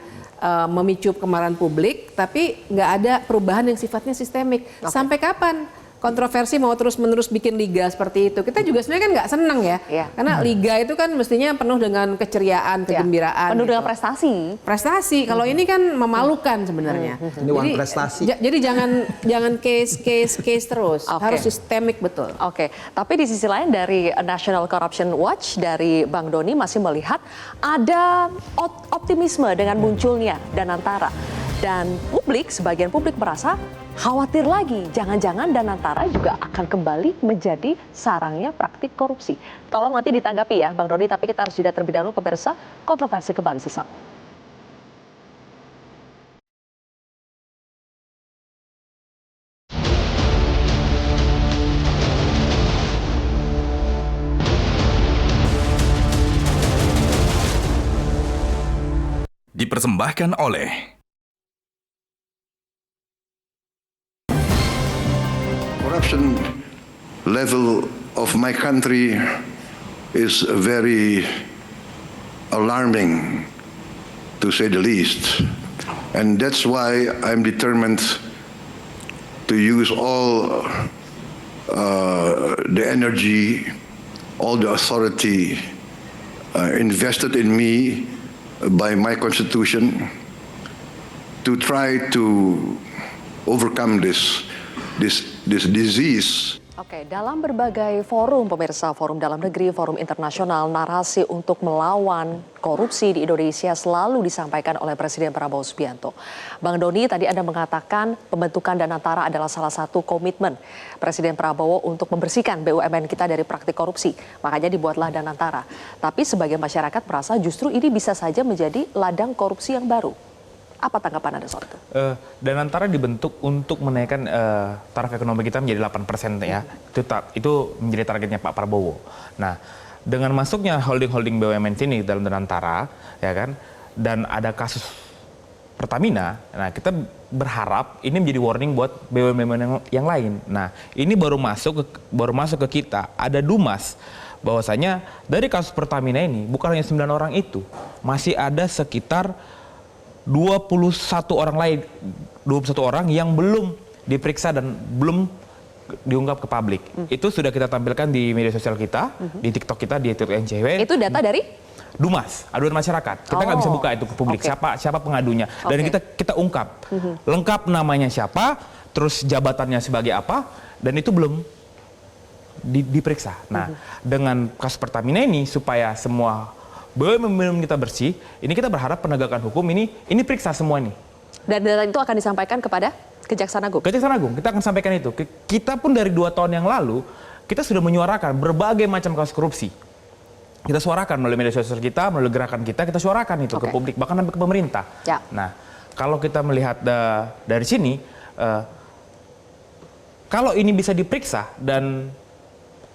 memicu kemarahan publik, tapi nggak ada perubahan yang sifatnya sistemik. Sampai kapan kontroversi mau terus-menerus bikin liga seperti itu? Kita juga sebenarnya kan nggak senang ya, karena liga itu kan mestinya penuh dengan keceriaan, kegembiraan, penuh dengan gitu. prestasi. Kalau ini kan memalukan sebenarnya. Ini one prestasi. Jadi jangan case terus, harus sistemik betul. Tapi di sisi lain dari National Corruption Watch, dari Bang Doni masih melihat ada optimisme dengan munculnya Danantara. Dan sebagian publik merasa khawatir lagi, jangan-jangan Danantara juga akan kembali menjadi sarangnya praktik korupsi. Tolong nanti ditanggapi ya Bang Doni, tapi kita harus jeda terlebih dahulu pemirsa, kontroversi kembali sesaat. Dipersembahkan oleh Corruption level of my country is very alarming, to say the least. And that's why I'm determined to use all the energy, all the authority invested in me by my constitution to try to overcome this disease. Dalam berbagai forum pemirsa, forum dalam negeri, forum internasional, narasi untuk melawan korupsi di Indonesia selalu disampaikan oleh Presiden Prabowo Subianto. Bang Doni, tadi Anda mengatakan pembentukan Danantara adalah salah satu komitmen Presiden Prabowo untuk membersihkan BUMN kita dari praktik korupsi. Makanya dibuatlah Danantara. Tapi sebagian masyarakat merasa justru ini bisa saja menjadi ladang korupsi yang baru. Apa tanggapan Anda soal itu? Danantara dibentuk untuk menaikkan taraf ekonomi kita menjadi 8% ya. Itu menjadi targetnya Pak Prabowo. Nah, dengan masuknya holding-holding BUMN sini dalam Danantara, ya kan, dan ada kasus Pertamina, nah kita berharap ini menjadi warning buat BUMN yang lain. Nah, ini baru masuk ke kita. Ada Dumas bahwasanya dari kasus Pertamina ini bukan hanya 9 orang itu, masih ada sekitar 21 orang yang belum diperiksa dan belum diungkap ke publik. Itu sudah kita tampilkan di media sosial kita, di TikTok kita, di @NCW. Itu data dari Dumas, aduan masyarakat. Kita nggak bisa buka itu ke publik, siapa pengadunya. Dan kita ungkap lengkap namanya siapa, terus jabatannya sebagai apa, dan itu belum diperiksa. Nah, dengan kasus Pertamina ini supaya semua BUMN kita bersih, ini kita berharap penegakan hukum ini periksa semua ini. Dan data itu akan disampaikan kepada Kejaksaan Agung? Kejaksaan Agung, kita akan sampaikan itu. Kita pun dari 2 tahun yang lalu, kita sudah menyuarakan berbagai macam kasus korupsi. Kita suarakan melalui media sosial kita, melalui gerakan kita suarakan itu ke publik, bahkan sampai ke pemerintah. Nah, kalau kita melihat dari sini, kalau ini bisa diperiksa dan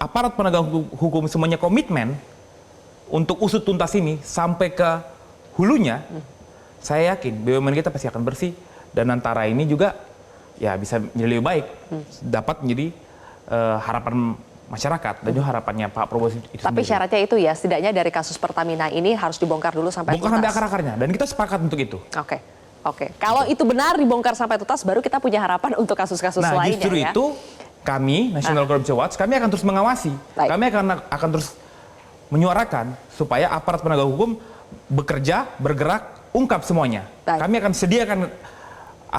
aparat penegak hukum semuanya komitmen untuk usut tuntas ini sampai ke hulunya, saya yakin BUMN kita pasti akan bersih. Dan Danantara ini juga ya bisa menjadi lebih baik, dapat menjadi harapan masyarakat dan juga harapannya Pak Prabowo itu Tapi sendiri. syaratnya itu ya, setidaknya dari kasus Pertamina ini harus dibongkar dulu sampai Bongkar sampai tuntas. akar-akarnya dan kita sepakat untuk itu. Oke. Kalau itu benar dibongkar sampai tuntas, baru kita punya harapan untuk kasus-kasus Nah, lainnya justru ya. itu kami National Corruption Watch, kami akan terus mengawasi. Baik. Kami akan terus menyuarakan supaya aparat penegak hukum bekerja, bergerak, ungkap semuanya. Baik. Kami akan sediakan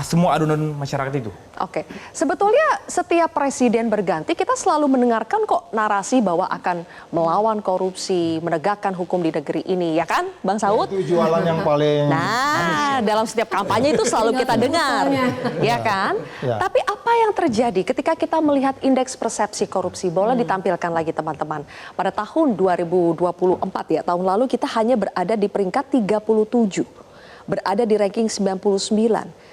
semua adunan masyarakat itu. Oke, sebetulnya setiap presiden berganti kita selalu mendengarkan kok narasi bahwa akan melawan korupsi, menegakkan hukum di negeri ini, ya kan, Bang Saud? Itu jualan yang paling Nah, dalam setiap kampanye itu selalu kita dengar, ya kan? Ya. Tapi apa yang terjadi ketika kita melihat indeks persepsi korupsi? Boleh ditampilkan lagi teman-teman. Pada tahun 2024 ya, tahun lalu kita hanya berada di peringkat 37, berada di ranking 99.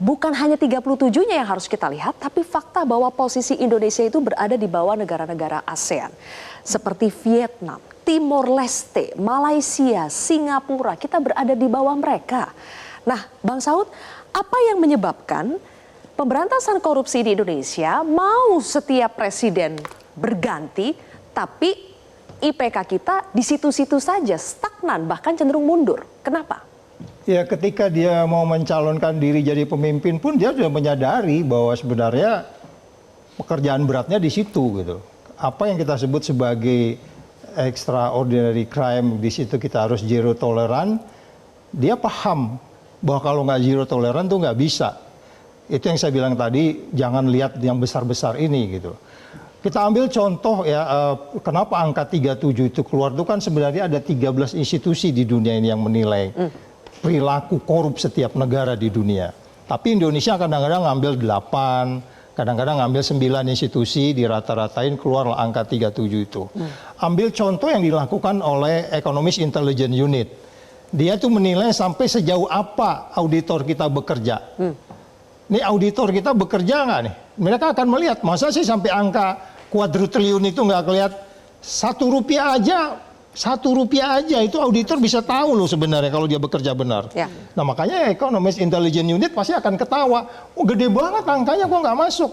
Bukan hanya 37-nya yang harus kita lihat, tapi fakta bahwa posisi Indonesia itu berada di bawah negara-negara ASEAN. Seperti Vietnam, Timor Leste, Malaysia, Singapura, kita berada di bawah mereka. Nah, Bang Saud, apa yang menyebabkan pemberantasan korupsi di Indonesia mau setiap presiden berganti, tapi IPK kita di situ-situ saja, stagnan, bahkan cenderung mundur. Kenapa? Ya, ketika dia mau mencalonkan diri jadi pemimpin pun dia sudah menyadari bahwa sebenarnya pekerjaan beratnya di situ gitu. Apa yang kita sebut sebagai extraordinary crime, di situ kita harus zero tolerance. Dia paham bahwa kalau nggak zero tolerance tuh nggak bisa. Itu yang saya bilang tadi, jangan lihat yang besar-besar ini gitu. Kita ambil contoh ya, kenapa angka 37 itu keluar, itu kan sebenarnya ada 13 institusi di dunia ini yang menilai perilaku korup setiap negara di dunia. Tapi Indonesia kadang-kadang ngambil 8, kadang-kadang ngambil 9 institusi, dirata-ratain keluar angka 37 itu. Ambil contoh yang dilakukan oleh Economist Intelligence Unit. Dia tuh menilai sampai sejauh apa auditor kita bekerja. Ini auditor kita bekerja nggak nih? Mereka akan melihat, masa sih sampai angka kuadrutriliun itu nggak kelihatan? Rp1 aja itu auditor bisa tahu loh sebenarnya kalau dia bekerja benar. Ya. Nah makanya Economist Intelligence Unit pasti akan ketawa. Oh gede banget angkanya kok nggak masuk.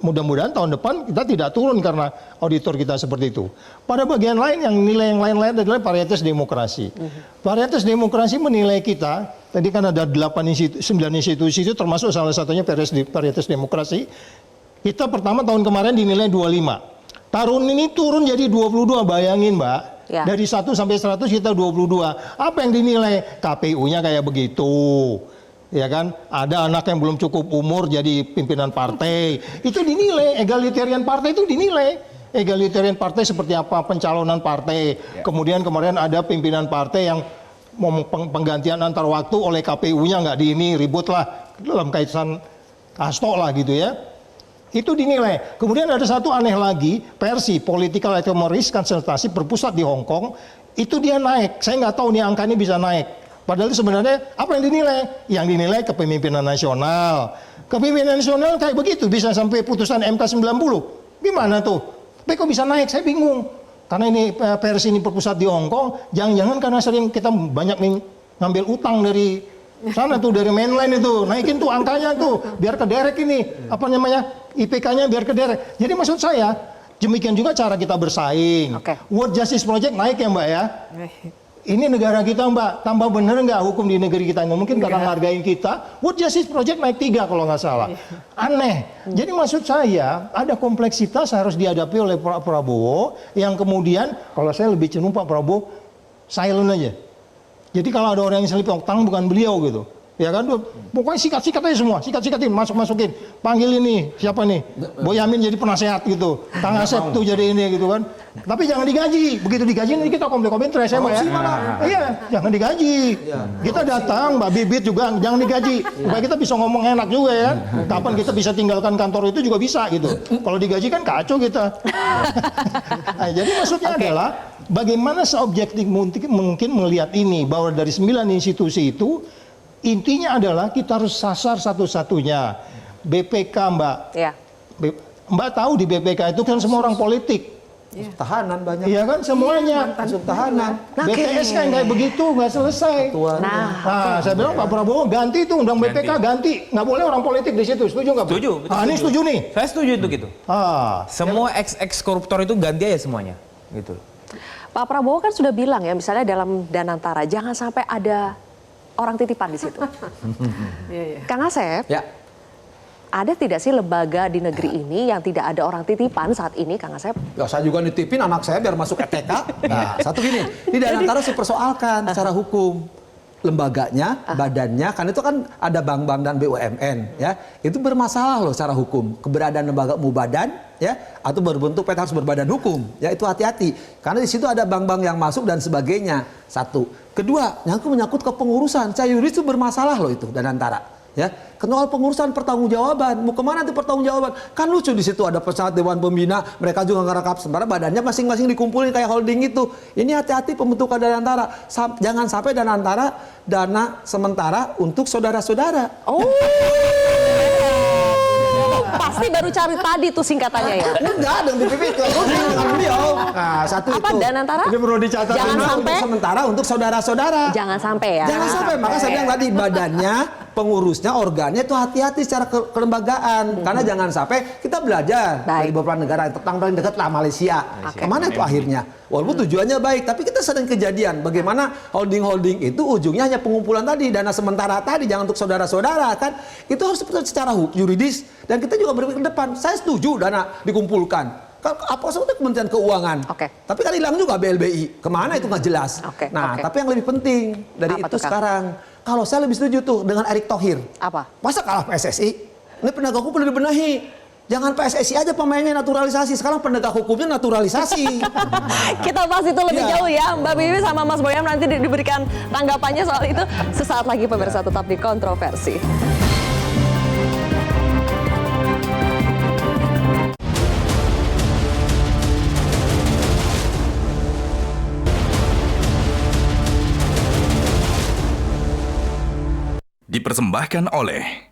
Mudah-mudahan tahun depan kita tidak turun karena auditor kita seperti itu. Pada bagian lain yang nilai yang lain adalah Varietas Demokrasi. Varietas Demokrasi menilai kita, tadi kan ada 9 institusi itu termasuk salah satunya Varietas Demokrasi. Kita pertama tahun kemarin dinilai 25. Tahun ini turun jadi 22, bayangin Mbak. Ya. Dari 1 sampai 100 kita 22. Apa yang dinilai? KPU-nya kayak begitu. Ya kan? Ada anak yang belum cukup umur jadi pimpinan partai. Itu dinilai, egalitarian partai itu dinilai. Egalitarian partai seperti apa? Pencalonan partai. Kemudian kemarin ada pimpinan partai yang penggantian antar waktu oleh KPU-nya nggak ribut lah dalam kaitan Hasto lah gitu ya. Itu dinilai. Kemudian ada satu aneh lagi, PRC, Political Economic Risk Consultancy berpusat di Hong Kong, itu dia naik. Saya nggak tahu nih angka ini bisa naik. Padahal itu sebenarnya apa yang dinilai? Yang dinilai kepemimpinan nasional. Kepemimpinan nasional kayak begitu, bisa sampai putusan MK 90. Gimana tuh? Tapi kok bisa naik? Saya bingung. Karena ini PRC ini berpusat di Hong Kong, jangan-jangan karena sering kita banyak nih ngambil utang dari sana tuh, dari mainland itu, naikin tuh angkanya tuh, biar kederek ini, apa namanya, IPK-nya biar kederek. Jadi maksud saya, demikian juga cara kita bersaing. World Justice Project naik ya Mbak ya. Ini negara kita Mbak, tambah bener nggak hukum di negeri kita ini? Mungkin karena ngargain kita, World Justice Project naik 3 kalau nggak salah. Aneh. Jadi maksud saya, ada kompleksitas harus dihadapi oleh Pak Prabowo, yang kemudian, kalau saya lebih cenderung Pak Prabowo, silent aja. Jadi kalau ada orang yang selip utang bukan beliau gitu. Ya kan, pokoknya sikat-sikat aja semua, sikat-sikatin, masukin, panggil ini, siapa nih, Boyamin jadi penasehat gitu, Kang Asep tuh jadi ini gitu kan. Tapi jangan digaji, begitu digaji nanti kita konflik of interest ya Mbak ya. Iya, jangan digaji. Kita datang, Mbak Bibit juga jangan digaji, supaya kita bisa ngomong enak juga ya. Kapan kita bisa tinggalkan kantor itu juga bisa gitu. Kalau digaji kan kacau kita. Nah, jadi maksudnya adalah bagaimana seobjektif mungkin melihat ini, bahwa dari 9 institusi itu, intinya adalah kita harus sasar satu-satunya. BPK Mbak. Ya. Mbak tahu di BPK itu kan semua orang politik. Tahanan banyak. Iya kan semuanya. Masuk tahanan. BTS kan kayak begitu nggak selesai. Nah, saya bilang Pak Prabowo ganti tuh undang BPK ganti, nggak boleh orang politik di situ. Setuju nggak? Setuju. Ini setuju nih. Saya setuju itu gitu. Semua ex koruptor itu ganti aja semuanya, gitu. Pak Prabowo kan sudah bilang ya, misalnya dalam Danantara jangan sampai ada orang titipan di situ. Kang Asep, ada tidak sih lembaga di negeri ini yang tidak ada orang titipan saat ini, Kang Asep? Ya, saya juga nitipin anak saya biar masuk ETK. Nah, satu gini, di Danantara dipersoalkan secara hukum. Lembaganya, badannya, kan itu kan ada bank-bank dan BUMN, ya. Itu bermasalah loh secara hukum. Keberadaan lembaga mubadan, ya, atau berbentuk PT harus berbadan hukum, ya itu hati-hati. Karena di situ ada bank-bank yang masuk dan sebagainya. Satu. Kedua, menyangkut kepengurusan. Secara yuridis itu bermasalah loh itu Danantara. Ya, kenal pengurusan pertanggungjawaban. Mau kemana tuh pertanggungjawaban? Kan lucu di situ ada pesawat Dewan Pembina, mereka juga ngerekap sementara badannya masing-masing dikumpulin kayak holding itu. Ini hati-hati pembentukan Danantara. Jangan sampai Danantara dana sementara untuk saudara-saudara. Pasti baru cari tadi tuh singkatannya ya. Enggak, dong di PPK dengan beliau. Nah, satu apa itu. Danantara? Itu perlu dicatat. Jangan sampai sementara untuk saudara-saudara. Jangan sampai ya. Jangan sampai. Maka saya bilang tadi badannya, pengurusnya, organnya itu hati-hati secara kelembagaan. Karena jangan sampai kita belajar dari beberapa negara tentang paling dekat lah Malaysia. Kemana itu akhirnya? Walaupun tujuannya baik, tapi kita sering kejadian bagaimana holding-holding itu ujungnya hanya pengumpulan tadi, dana sementara tadi, jangan untuk saudara-saudara kan. Itu harus secara yuridis dan kita juga berpikir ke depan. Saya setuju dana dikumpulkan. Apa sebetulnya Kementerian Keuangan. Tapi kan hilang juga BLBI. Kemana itu nggak jelas. Tapi yang lebih penting dari itu sekarang, kalau saya lebih setuju tuh dengan Erick Thohir. Apa? Masa kalah PSSI? Ini penegak hukum perlu dibenahi. Jangan PSSI aja pemainnya naturalisasi. Sekarang penegak hukumnya naturalisasi. Kita bahas itu lebih jauh ya. Mbak Bibi sama Mas Boyam nanti diberikan tanggapannya soal itu. Sesaat lagi pemirsa tetap di Kontroversi. Dipersembahkan oleh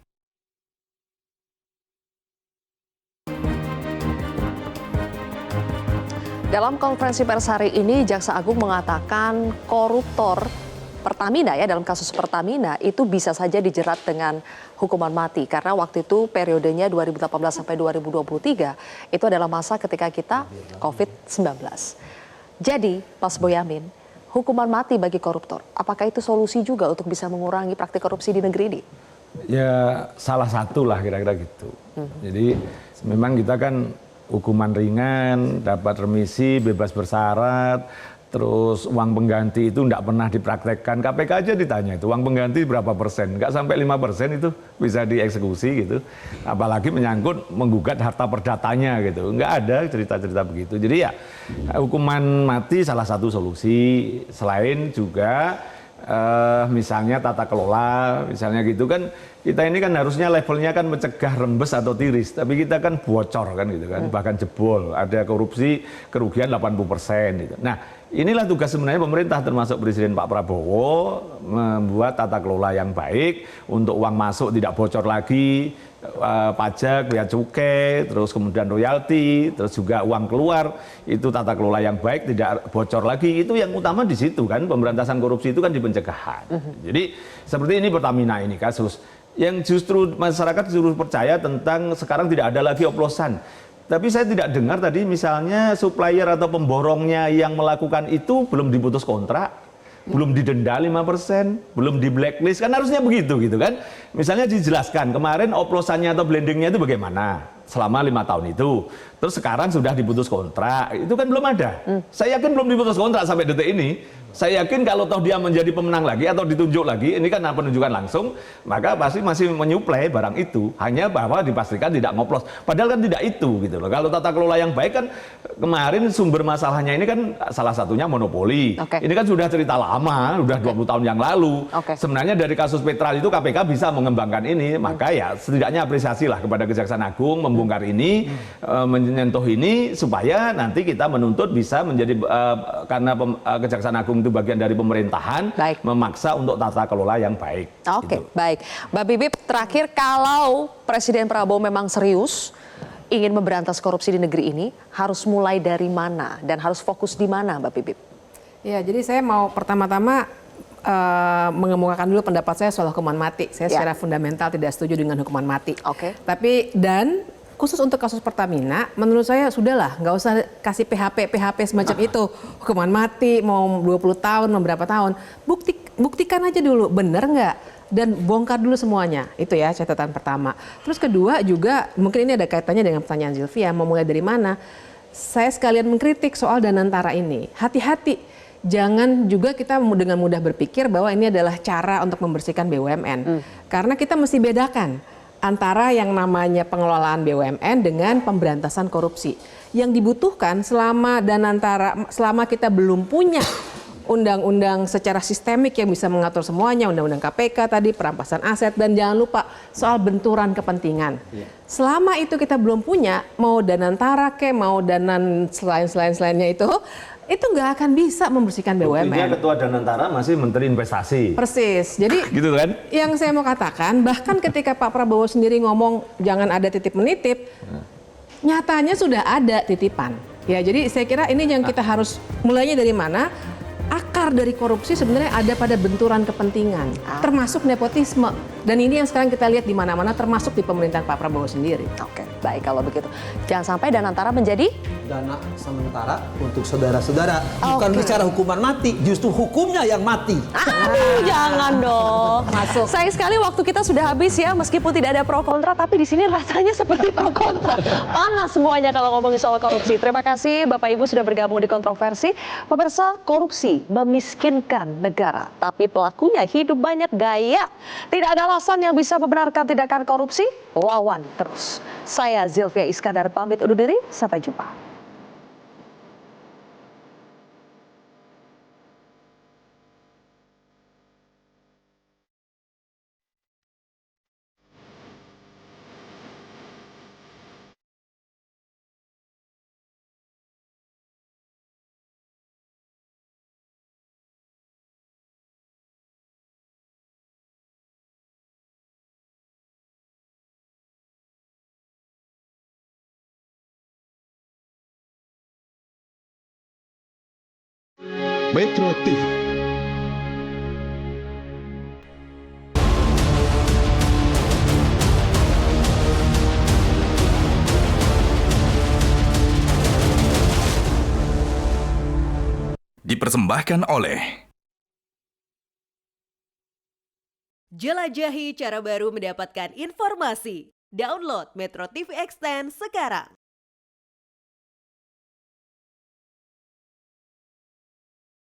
Dalam konferensi pers hari ini, Jaksa Agung mengatakan koruptor Pertamina ya, dalam kasus Pertamina itu bisa saja dijerat dengan hukuman mati. Karena waktu itu periodenya 2018 sampai 2023 itu adalah masa ketika kita COVID-19. Jadi, Mas Boyamin, hukuman mati bagi koruptor, apakah itu solusi juga untuk bisa mengurangi praktik korupsi di negeri ini? Ya, salah satu lah kira-kira gitu. Jadi, memang kita kan hukuman ringan, dapat remisi, bebas bersyarat, terus uang pengganti itu tidak pernah dipraktekkan. KPK aja ditanya itu, uang pengganti berapa persen? Nggak sampai 5% itu bisa dieksekusi gitu. Apalagi menyangkut menggugat harta perdatanya gitu. Nggak ada cerita-cerita begitu. Jadi ya, hukuman mati salah satu solusi. Selain juga misalnya tata kelola, misalnya gitu kan, kita ini kan harusnya levelnya kan mencegah rembes atau tiris, tapi kita kan bocor kan gitu kan, bahkan jebol, ada korupsi kerugian 80% gitu. Nah, inilah tugas sebenarnya pemerintah termasuk Presiden Pak Prabowo membuat tata kelola yang baik untuk uang masuk tidak bocor lagi, pajak, bea cukai, terus kemudian royalti, terus juga uang keluar itu tata kelola yang baik tidak bocor lagi. Itu yang utama di situ kan, pemberantasan korupsi itu kan di pencegahan. Jadi seperti ini Pertamina ini kasus yang justru masyarakat justru percaya tentang sekarang tidak ada lagi oplosan. Tapi saya tidak dengar tadi misalnya supplier atau pemborongnya yang melakukan itu belum diputus kontrak, belum didenda 5%, belum di blacklist, kan harusnya begitu gitu kan. Misalnya dijelaskan kemarin oplosannya atau blendingnya itu bagaimana selama 5 tahun itu. Terus sekarang sudah diputus kontrak, itu kan belum ada. Saya yakin belum diputus kontrak sampai detik ini. Saya yakin kalau toh dia menjadi pemenang lagi atau ditunjuk lagi, ini kan penunjukan langsung, maka pasti masih menyuplai barang itu. Hanya bahwa dipastikan tidak ngoplos. Padahal kan tidak itu gitu loh. Kalau tata kelola yang baik kan kemarin sumber masalahnya ini kan salah satunya monopoli. Ini kan sudah cerita lama, sudah 20 tahun yang lalu. Sebenarnya dari kasus Petral itu KPK bisa mengembangkan ini, maka ya setidaknya apresiasi lah kepada Kejaksaan Agung membongkar ini, menyentuh ini supaya nanti kita menuntut bisa menjadi karena Kejaksaan Agung itu bagian dari pemerintahan, memaksa untuk tata kelola yang baik. Oke, baik. Mbak Bibip, terakhir kalau Presiden Prabowo memang serius ingin memberantas korupsi di negeri ini harus mulai dari mana dan harus fokus di mana, Mbak Bibip? Ya, jadi saya mau pertama-tama mengemukakan dulu pendapat saya soal hukuman mati. Saya secara fundamental tidak setuju dengan hukuman mati. Oke. Tapi dan khusus untuk kasus Pertamina, menurut saya sudahlah, nggak usah kasih PHP semacam itu. Hukuman mati, mau 20 tahun, mau berapa tahun. Buktikan aja dulu, bener nggak? Dan bongkar dulu semuanya. Itu ya catatan pertama. Terus kedua juga, mungkin ini ada kaitannya dengan pertanyaan Zilvia, mau mulai dari mana? Saya sekalian mengkritik soal Danantara ini. Hati-hati. Jangan juga kita dengan mudah berpikir bahwa ini adalah cara untuk membersihkan BUMN. Karena kita mesti bedakan antara yang namanya pengelolaan BUMN dengan pemberantasan korupsi. Yang dibutuhkan selama kita belum punya undang-undang secara sistemik yang bisa mengatur semuanya, undang-undang KPK tadi, perampasan aset, dan jangan lupa soal benturan kepentingan. Selama itu kita belum punya, mau Danantara mau danan selainnya itu nggak akan bisa membersihkan BUMN. Buktinya ketua Danantara masih Menteri Investasi. Persis. Jadi Gitu kan? yang saya mau katakan, bahkan ketika Pak Prabowo sendiri ngomong jangan ada titip menitip, nyatanya sudah ada titipan. Ya, jadi saya kira ini yang kita harus mulainya dari mana? Akar dari korupsi sebenarnya ada pada benturan kepentingan, termasuk nepotisme. Dan ini yang sekarang kita lihat di mana-mana, termasuk di pemerintahan Pak Prabowo sendiri. Oke, baik kalau begitu. Jangan sampai Danantara menjadi Dana sementara untuk saudara-saudara. Bukan Oke. bicara hukuman mati, justru hukumnya yang mati. aduh, jangan dong. Masuk. Sayang sekali waktu kita sudah habis ya, meskipun tidak ada pro kontra, tapi di sini rasanya seperti pro kontra. Panas semuanya kalau ngomongin soal korupsi. Terima kasih Bapak Ibu sudah bergabung di Kontroversi. Pemirsa, korupsi memiskinkan negara, tapi pelakunya hidup banyak gaya. Tidak ada alasan yang bisa membenarkan tindakan korupsi. Lawan terus. Saya Zilvia Iskandar pamit undur diri. Sampai jumpa. Metro TV. Dipersembahkan oleh Jelajahi cara baru mendapatkan informasi. Download Metro TV Extend sekarang.